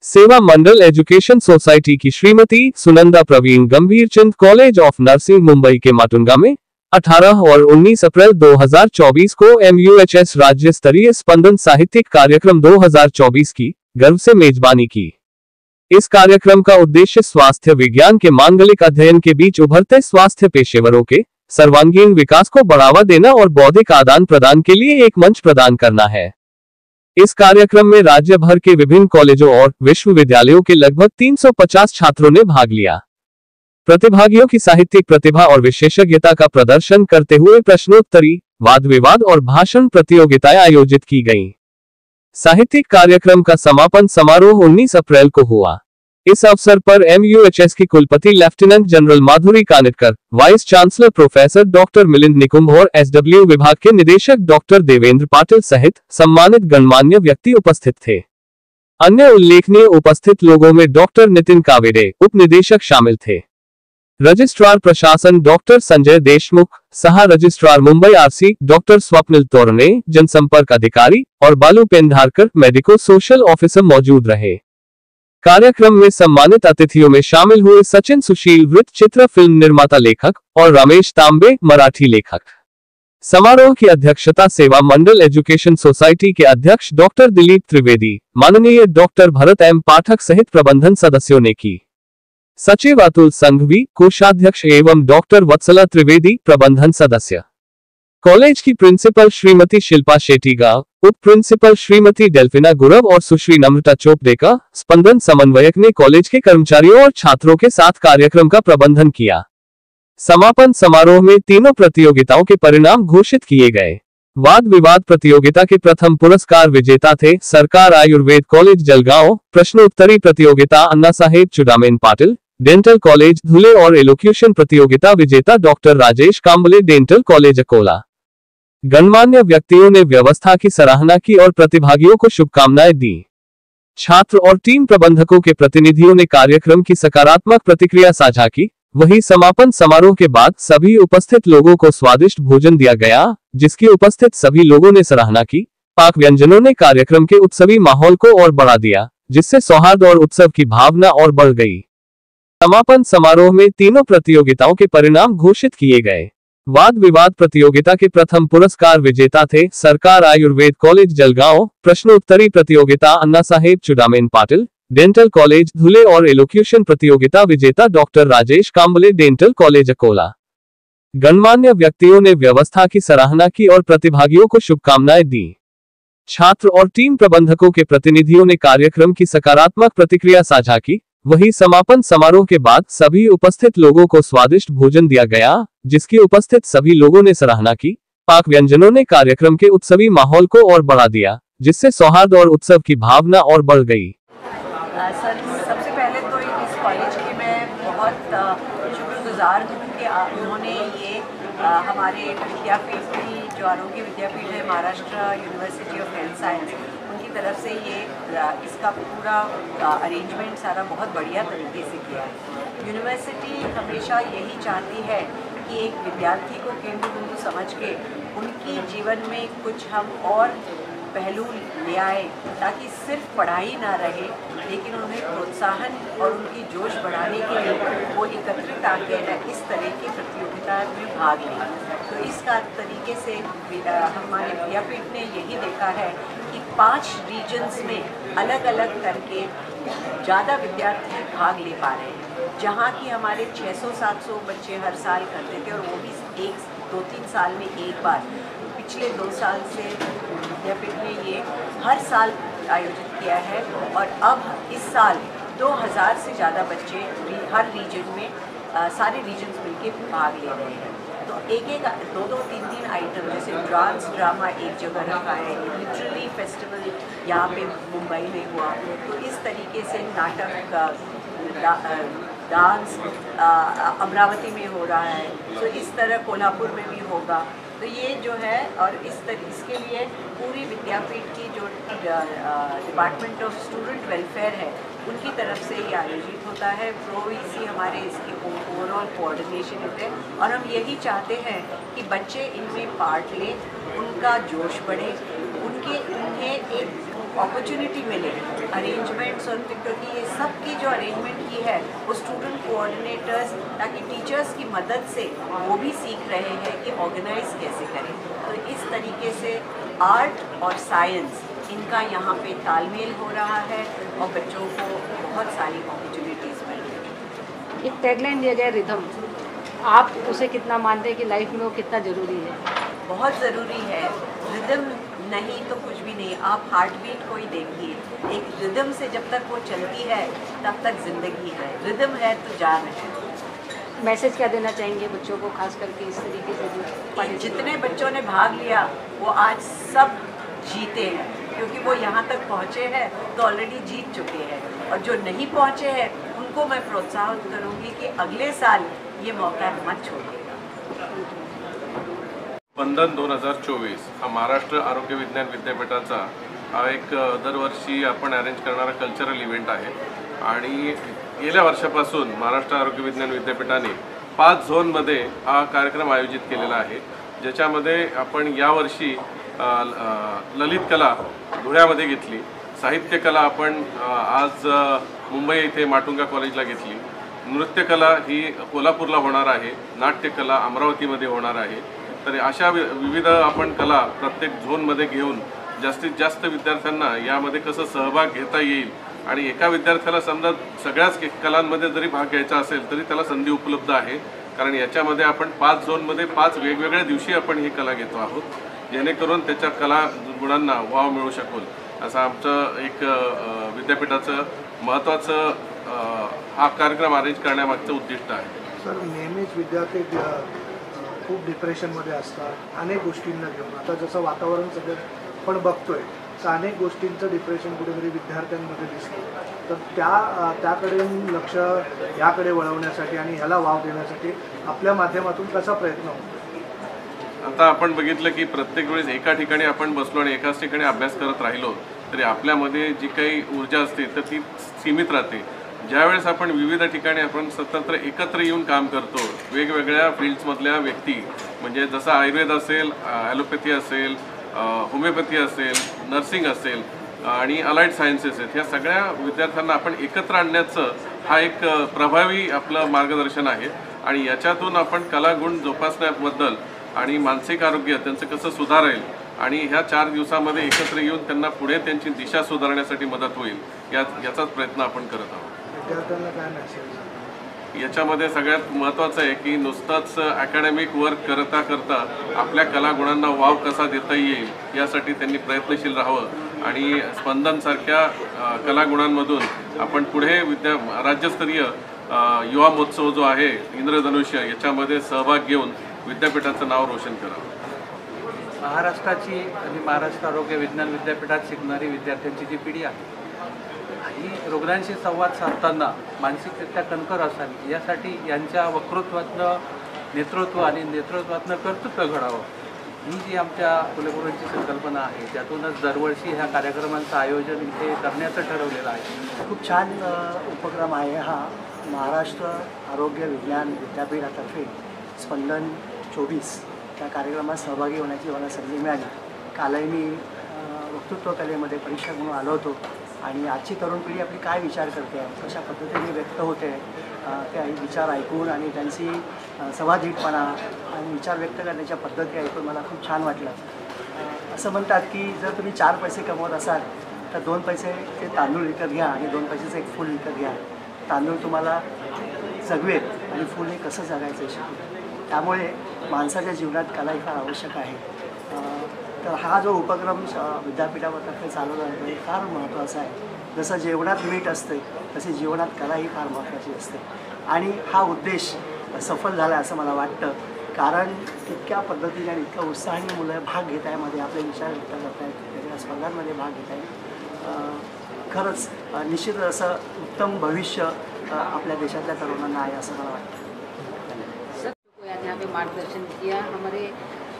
सेवा मंडल education society की Shrimati Sunanda Pravin Gambhirchand college of nursing Mumbai के माटुंगा में 18 और 19 अप्रैल 2024 को MUHS राज्य स्तरीय स्पंदन साहित्यिक कार्यक्रम 2024 की गर्व से मेजबानी की। इस कार्यक्रम का उद्देश्य स्वास्थ्य विज्ञान के मांगलिक अध्ययन के बीच उभरते स्वास्थ्य पेशेवरों के सर्वांगीण विकास को बढ़ावा देना और बौद्धिक आदान प्रदान के लिए एक मंच प्रदान करना है। इस कार्यक्रम में राज्य भर के विभिन्न कॉलेजों और विश्वविद्यालयों के लगभग 350 छात्रों ने भाग लिया। प्रतिभागियों की साहित्यिक प्रतिभा और विशेषज्ञता का प्रदर्शन करते हुए प्रश्नोत्तरी, वाद विवाद और भाषण प्रतियोगिताएं आयोजित की गईं। साहित्यिक कार्यक्रम का समापन समारोह 19 अप्रैल को हुआ। इस अवसर पर MUHS की कुलपति lieutenant general Madhuri Kanitkar, vice chancellor professor doctor Milind Nikumbh और SW विभाग के निदेशक डॉक्टर देवेंद्र पाटिल सहित सम्मानित गणमान्य व्यक्ति उपस्थित थे। अन्य उल्लेखनीय उपस्थित लोगों में डॉक्टर नितिन कावेरे, उप निदेशक शामिल थे। रजिस्ट्रार प्रशासन डॉक्टर संजय देशमुख, सह registrar Mumbai RC doctor Swapnil तोरणे, जनसंपर्क अधिकारी और बालू पेंधारकर, मेडिको सोशल ऑफिसर मौजूद रहे। कार्यक्रम में सम्मानित अतिथियों में शामिल हुए सचिन सुशील, वृत्त चित्र फिल्म निर्माता लेखक, और रमेश तांबे, मराठी लेखक। समारोह की अध्यक्षता सेवा मंडल एजुकेशन सोसाइटी के अध्यक्ष डॉक्टर दिलीप त्रिवेदी, माननीय डॉक्टर भरत M पाठक सहित प्रबंधन सदस्यों ने की। सचिव अतुल संघवी, कोषाध्यक्ष एवं डॉक्टर वत्सला त्रिवेदी, प्रबंधन सदस्य। कॉलेज की प्रिंसिपल श्रीमती शिल्पा शेट्टीगा, उप प्रिंसिपल श्रीमती डेल्फिना गुरव और सुश्री नम्रता चोपड़ेका, स्पंदन समन्वयक ने कॉलेज के कर्मचारियों और छात्रों के साथ कार्यक्रम का प्रबंधन किया। समापन समारोह में तीनों प्रतियोगिताओं के परिणाम घोषित किए गए। वाद विवाद प्रतियोगिता के प्रथम पुरस्कार विजेता थे सरकार आयुर्वेद कॉलेज जलगांव, प्रश्नोत्तरी प्रतियोगिता अन्ना साहेब चुडामेन पाटिल, डेंटल कॉलेज धुले और एलोक्यूशन प्रतियोगिता विजेता doctor Rajesh Kamble, dental college Akola. गणमान्य व्यक्तियों ने व्यवस्था की सराहना की और प्रतिभागियों को शुभकामनाएं दी। छात्र और टीम प्रबंधकों के प्रतिनिधियों ने कार्यक्रम की सकारात्मक प्रतिक्रिया साझा की। वहीं समापन समारोह के बाद सभी उपस्थित लोगों को स्वादिष्ट भोजन दिया गया, जिसकी उपस्थित सभी लोगों ने सराहना की। पाक व्यंजनों ने कार्यक्रम के उत्सवी माहौल को और बढ़ा दिया, जिससे सौहार्द और उत्सव की भावना और बढ़ गई। समापन समारोह में तीनों प्रतियोगिताओं के परिणाम घोषित किए गए। वाद विवाद प्रतियोगिता के प्रथम पुरस्कार विजेता थे सरकार आयुर्वेद कॉलेज जलगांव, प्रश्नोत्तरी प्रतियोगिता अन्ना साहेब चुडामेन पाटिल, डेंटल कॉलेज धुले और एलोक्यूशन प्रतियोगिता विजेता doctor Rajesh Kamble, dental college Akola. गणमान्य व्यक्तियों ने व्यवस्था की सराहना की और प्रतिभागियों को शुभकामनाएं दी। छात्र और टीम प्रबंधकों के प्रतिनिधियों ने कार्यक्रम की सकारात्मक प्रतिक्रिया साझा की। वहीं समापन समारोह के बाद सभी उपस्थित लोगों को स्वादिष्ट भोजन दिया गया, जिसकी उपस्थित सभी लोगों ने सराहना की। पाक व्यंजनों ने कार्यक्रम के उत्सवी माहौल को और बढ़ा दिया, जिससे सौहार्द और उत्सव की भावना और बढ़ गई। सर, सबसे पहले तो इस कॉलेज की मैं बहुत शुक्रगुजार हूँ कि उन्होंने ये हमारे विद्यापीठ की, जो आरोग्य विद्यापीठ है Maharashtra university of health science, उनकी तरफ से ये इसका पूरा अरेंजमेंट सारा बहुत बढ़िया तरीके से किया है। यूनिवर्सिटी हमेशा यही चाहती है कि एक विद्यार्थी को केंद्र बिंदु समझ के उनकी जीवन में कुछ हम और पहलू ले आए, ताकि सिर्फ पढ़ाई ना रहे, लेकिन उन्हें प्रोत्साहन और उनकी जोश बढ़ाने के लिए वो एकत्रित आकर इस तरह की प्रतियोगिता में भाग लें। तो इस तरीके से हमारे विद्यापीठ ने यही देखा है कि 5 रीजन्स में अलग अलग करके ज़्यादा विद्यार्थी भाग ले पा रहे हैं। जहाँ की हमारे 600-700 बच्चे हर साल करते थे, और वो भी 1-2-3 साल में एक बार, पिछले 2 साल से विद्यापीठ ने ये हर साल आयोजित किया है। और अब इस साल 2000 से ज़्यादा बच्चे हर रीजन में, सारे रीजन्स मिलके भाग ले रहे हैं। तो एक 2-3 आइटम, जैसे डांस ड्रामा एक जगह रखा है, लिटरेरी फेस्टिवल यहाँ पे मुंबई में हुआ, तो इस तरीके से नाटक, डांस अमरावती में हो रहा है, तो इस तरह कोल्हापुर में भी होगा। तो ये जो है, और इसके लिए पूरी विद्यापीठ की जो डिपार्टमेंट ऑफ स्टूडेंट वेलफेयर है, उनकी तरफ से ये आयोजित होता है। प्रोवीसी हमारे इसके ओवरऑल कोऑर्डिनेशन होते हैं, और हम यही चाहते हैं कि बच्चे इनमें पार्ट लें, उनका जोश बढ़े, उन्हें एक अपॉर्चुनिटी मिले अरेंजमेंट्स और क्योंकि ये सब की जो अरेंजमेंट की है वो स्टूडेंट कोऑर्डिनेटर्स ताकि टीचर्स की मदद से वो भी सीख रहे हैं कि ऑर्गेनाइज कैसे करें। तो इस तरीके से आर्ट और साइंस इनका यहाँ पे तालमेल हो रहा है और बच्चों को बहुत सारी अपॉर्चुनिटीज़ मिल रही हैं। एक टैगलाइन दिया गया रिदम, आप उसे कितना मानते हैं कि लाइफ में वो कितना ज़रूरी है? बहुत ज़रूरी है। रिदम नहीं तो कुछ भी नहीं। आप हार्ट बीट को ही देखिए, एक रिदम से जब तक वो चलती है तब तक ज़िंदगी है। रिदम है तो जान है। मैसेज क्या देना चाहेंगे बच्चों को, खास करके इस तरीके से जो जितने बच्चों ने भाग लिया वो आज सब जीते हैं, क्योंकि वो यहाँ तक पहुँचे हैं तो ऑलरेडी जीत चुके हैं। और जो नहीं पहुँचे हैं उनको मैं प्रोत्साहित करूँगी कि अगले साल ये मौका मत छोड़िएगा। स्पंदन 2024 हा महाराष्ट्र आरोग्य विज्ञान विद्यापीठाचा हा एक दरवर्षी आपण अरेंज करणारा कल्चरल इव्हेंट आहे आणि गेल्या वर्षापासून महाराष्ट्र आरोग्य विज्ञान विद्यापीठाने 5 झोनमध्ये हा कार्यक्रम आयोजित केलेला आहे, ज्याच्यामध्ये आपण यावर्षी ललित कला धुळ्यामध्ये घेतली, साहित्य कला आपण आज मुंबई इथे माटुंगा कॉलेजला घेतली, नृत्यकला ही कोल्हापूरला होणार आहे, नाट्यकला अमरावतीमध्ये होणार आहे। तर अशा विविध आपण कला प्रत्येक झोनमध्ये घेऊन जास्तीत जास्त विद्यार्थ्यांना यामध्ये कसं सहभाग घेता येईल आणि एका विद्यार्थ्याला समजा सगळ्याच कलांमध्ये जरी भाग घ्यायचा असेल तरी त्याला संधी उपलब्ध आहे, कारण याच्यामध्ये आपण 5 झोनमध्ये 5 वेगवेगळ्या दिवशी आपण ही कला घेतो आहोत, जेणेकरून त्याच्या कला गुणांना वाव मिळू शकेल असं आमचं एक विद्यापीठाचं महत्त्वाचं हा कार्यक्रम अरेंज करण्यामागचं उद्दिष्ट आहे। सर, नेहमीच विद्यार्थी खूप डिप्रेशनमध्ये असतात अनेक गोष्टींना घेऊन। आता जसं वातावरण सगळं पण बघतोय तर अनेक गोष्टींचं डिप्रेशन कुठेतरी विद्यार्थ्यांमध्ये दिसतं, तर त्याकडे लक्ष याकडे वळवण्यासाठी आणि ह्याला वाव देण्यासाठी आपल्या माध्यमातून कसा प्रयत्न होतो? आता आपण बघितलं की प्रत्येक वेळेस एका ठिकाणी आपण बसलो आणि एकाच ठिकाणी अभ्यास करत राहिलो तरी आपल्यामध्ये जी काही ऊर्जा असते तर ती सीमित राहते। ज्यावेळेस आपण विविध ठिकाणी आपण स्वतंत्र एकत्र येऊन काम करतो, वेगवेगळ्या फील्ड्समधल्या व्यक्ती म्हणजे जसं आयुर्वेद असेल, ॲलोपॅथी असेल, होमिओपॅथी असेल, नर्सिंग असेल आणि अलाइड सायन्सेस आहेत, ह्या सगळ्या विद्यार्थ्यांना आपण एकत्र आणण्याचं हा एक प्रभावी आपलं मार्गदर्शन आहे आणि याच्यातून आपण कलागुण जोपासण्याबद्दल आणि मानसिक आरोग्य त्यांचं कसं सुधारेल आणि ह्या 4 दिवसामध्ये एकत्र येऊन त्यांना पुढे त्यांची दिशा सुधारण्यासाठी मदत होईल याचाच प्रयत्न आपण करत आहोत। विद्यार्थ्यांना काय मेसेज? याच्यामध्ये सगळ्यात महत्त्वाचं आहे की नुसतंच अकॅडमिक वर्क करता करता आपल्या कलागुणांना वाव कसा देता येईल यासाठी त्यांनी प्रयत्नशील राहावं आणि स्पंदनसारख्या कलागुणांमधून आपण पुढे राज्यस्तरीय युवा महोत्सव जो आहे इंद्रधनुष्य याच्यामध्ये सहभाग घेऊन विद्यापीठाचं नाव रोशन करावं। महाराष्ट्राची आणि महाराष्ट्र आरोग्य विज्ञान विद्यापीठात शिकणारी विद्यार्थ्यांची जी पिढी आहे ही रुग्णांशी संवाद साधताना मानसिकरित्या कणखर असावी यासाठी यांच्या वक्तृत्वातनं नेतृत्व आणि नेतृत्वातनं कर्तृत्व घडावं ही जी आमच्या कुलगुरूंची संकल्पना आहे, त्यातूनच दरवर्षी ह्या कार्यक्रमांचं आयोजन इथे करण्याचं ठरवलेलं आहे। खूप छान उपक्रम आहे हा महाराष्ट्र आरोग्य विज्ञान विद्यापीठातर्फे स्पंदन 24 त्या कार्यक्रमात सहभागी होण्याची मला संधी मिळाली। कालही मी वक्तृत्व कलेमध्ये परीक्षा म्हणून आलो होतो आणि आजची तरुण पिढी आपली काय विचार करते, कशा पद्धतीने व्यक्त होते, ते विचार ऐकून आणि त्यांची समाधीटपणा आणि विचार व्यक्त करण्याच्या पद्धती ऐकून मला खूप छान वाटलं। असं म्हणतात की जर तुम्ही 4 पैसे कमवत असाल तर 2 पैसे ते तांदूळ विकत घ्या आणि 2 पैशाचं एक फूल विकत घ्या। तांदूळ तुम्हाला जगवेल आणि फूल हे कसं जगायचं शिकवेल। त्यामुळे माणसाच्या जीवनात कला ही फार आवश्यक आहे। तर हा जो उपक्रम विद्यापीठातर्फे चालवला आहे फार महत्त्वाचा आहे। जसं जेवणात मीठ असते तसे जीवनात कला ही फार महत्त्वाची असते आणि हा उद्देश सफल झाला असं मला वाटतं, कारण इतक्या पद्धतीने आणि इतक्या उत्साहाने मुलं भाग घेत आहे, मध्ये आपले विचार व्यक्त करत आहेत, वेगवेगळ्या स्पर्धांमध्ये भाग घेत आहेत। खरंच निश्चित असं उत्तम भविष्य आपल्या देशातल्या तरुणांना आहे असं मला वाटतं। आज यहाँ पे मार्गदर्शन किया, हमारे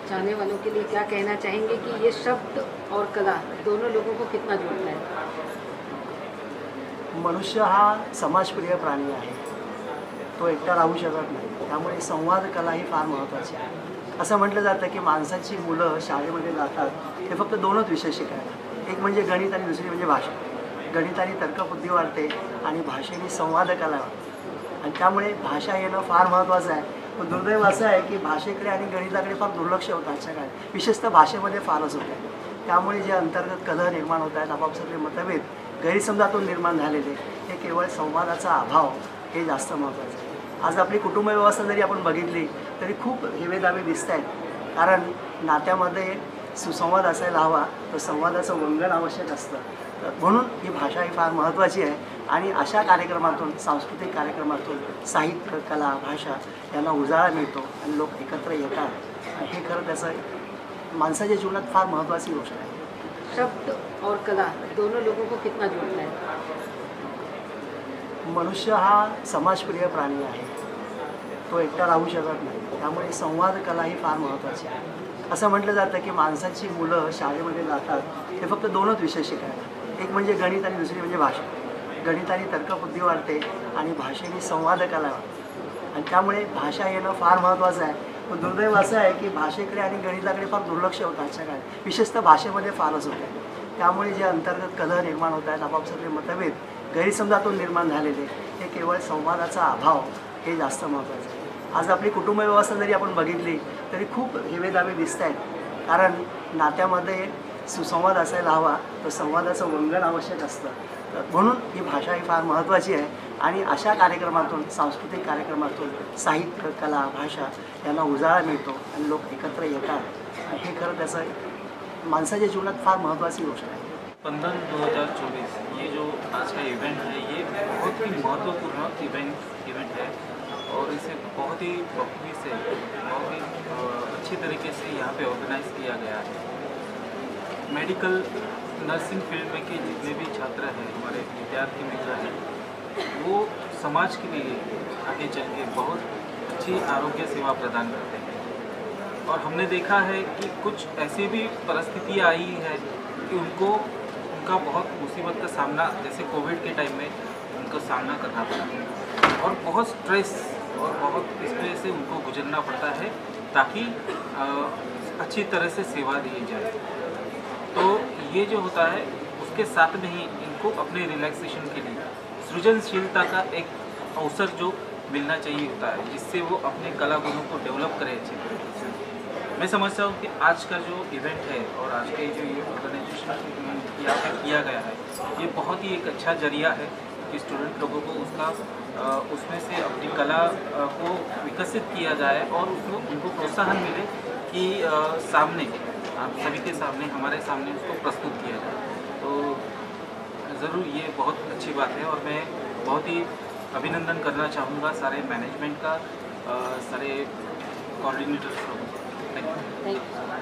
चाहने वालों के लिए क्या कहना चाहेंगे कि ये शब्द और कला दोनों लोगों को कितना जोड़ता है? मनुष्य हा समाजप्रिय प्राणी आहे, तो एकटा राहू शकत नाही, त्यामुळे संवाद कला ही फार महत्त्वाची आहे। असं म्हटलं जातं की माणसाची मुलं शाळेमध्ये जातात ते फक्त 2च विषय शिकायला, एक म्हणजे गणित आणि दुसरी म्हणजे भाषा. गणिताने तर्कबुद्धी वाढते आणि भाषेने संवाद कला वाढते आणि त्यामुळे भाषा येणं फार महत्त्वाचं आहे. पण दुर्दैव असं आहे की भाषेकडे आणि गणिताकडे फार दुर्लक्ष होतं आजच्या काळात, विशेषतः भाषेमध्ये फारच होतं आहे. त्यामुळे जे अंतर्गत कलह निर्माण होत आहेत, आपापसातले मतभेद, गैरसमजातून निर्माण झालेले, हे केवळ संवादाचा अभाव हे जास्त महत्त्वाचं आहे. आज आपली कुटुंब व्यवस्था जरी आपण बघितली तरी खूप हेवेदावे दिसत आहेत. कारण नात्यामध्ये सुसंवाद असायला हवा, तर संवादाचं वंगण आवश्यक असतं. तर म्हणून ही भाषा ही फार महत्त्वाची आहे आणि अशा कार्यक्रमातून, सांस्कृतिक कार्यक्रमातून साहित्य, कला, भाषा यांना उजाळा मिळतो आणि लोक एकत्र येतात. हे खरं त्याचं माणसाच्या जीवनात फार महत्त्वाची गोष्ट आहे. शब्द और कला दोनों लोगों को कितना जोड़ता है? मनुष्य हा समाजप्रिय प्राणी आहे, तो एकटा राहू शकत नाही. त्यामुळे संवाद कला ही फार महत्त्वाची आहे. असं म्हटलं जातं की माणसाची मुलं शाळेमध्ये जातात ते फक्त दोनच विषय शिकायला, एक म्हणजे गणित आणि दुसरी म्हणजे भाषा. गणिताने तर्कबुद्धी वाढते आणि भाषेने संवाद कला वाढते आणि त्यामुळे भाषा येणं फार महत्त्वाचं आहे. पण दुर्दैव असं आहे की भाषेकडे आणि गणिताकडे फार दुर्लक्ष होतं आजच्या काळात, विशेषतः भाषेमध्ये फारच होतं आहे. त्यामुळे जे अंतर्गत कलह निर्माण होत आहेत, आपापसातले मतभेद, गैरसमजातून निर्माण झालेले, हे केवळ संवादाचा अभाव हे जास्त महत्त्वाचं आहे. आज आपली कुटुंब व्यवस्था जरी आपण बघितली तरी खूप हेवेदावे दिसत आहेत. कारण नात्यामध्ये सुसंवाद असायला हवा, तर संवादाचं वंगण आवश्यक असतं. तर म्हणून ही भाषा ही फार महत्त्वाची आहे आणि अशा कार्यक्रमातून, सांस्कृतिक कार्यक्रमातून साहित्य, कला, भाषा यांना उजाळा मिळतो आणि लोक एकत्र येतात. हे खरं त्याचं माणसाच्या जीवनात फार महत्त्वाची गोष्ट आहे. स्पंदन 2024 ये जो आज का इवेंट है, ये बहुत ही महत्वपूर्ण इवेंट है और इसे बहुत ही बखूबी से, बहुत ही अच्छे तरीके से यहाँ पे ऑर्गेनाइज किया गया है. मेडिकल नर्सिंग फील्ड में के जितने भी छात्र हैं, हमारे विद्यार्थी मित्र हैं, वो समाज के लिए आगे चल के बहुत अच्छी आरोग्य सेवा प्रदान करते हैं. और हमने देखा है कि कुछ ऐसी भी परिस्थितियाँ आई है कि उनका बहुत मुसीबत का सामना, जैसे कोविड के टाइम में उनको सामना करना पड़ा और बहुत स्ट्रेस और बहुत इस वजह से उनको गुजरना पड़ता है ताकि अच्छी तरह से सेवा दी जाए. तो ये जो होता है उसके साथ में ही इनको अपने रिलैक्सेशन के लिए सृजनशीलता का एक अवसर जो मिलना चाहिए होता है, जिससे वो अपने कला गुणों को डेवलप करें अच्छी तरीके से. मैं समझता हूँ कि आज का जो इवेंट है और आज के जो ये ऑर्गेनाइजेशन यहाँ पे किया गया है, ये बहुत ही एक अच्छा जरिया है कि स्टूडेंट लोगों को उसमें से अपनी कला को विकसित किया जाए और उसको उनको प्रोत्साहन मिले कि सामने, आप सभी के सामने, हमारे सामने उसको प्रस्तुत किया जाए. तो ज़रूर ये बहुत अच्छी बात है और मैं बहुत ही अभिनंदन करना चाहूँगा सारे मैनेजमेंट का, सारे कोऑर्डिनेटर्स लोगों का. Thank you.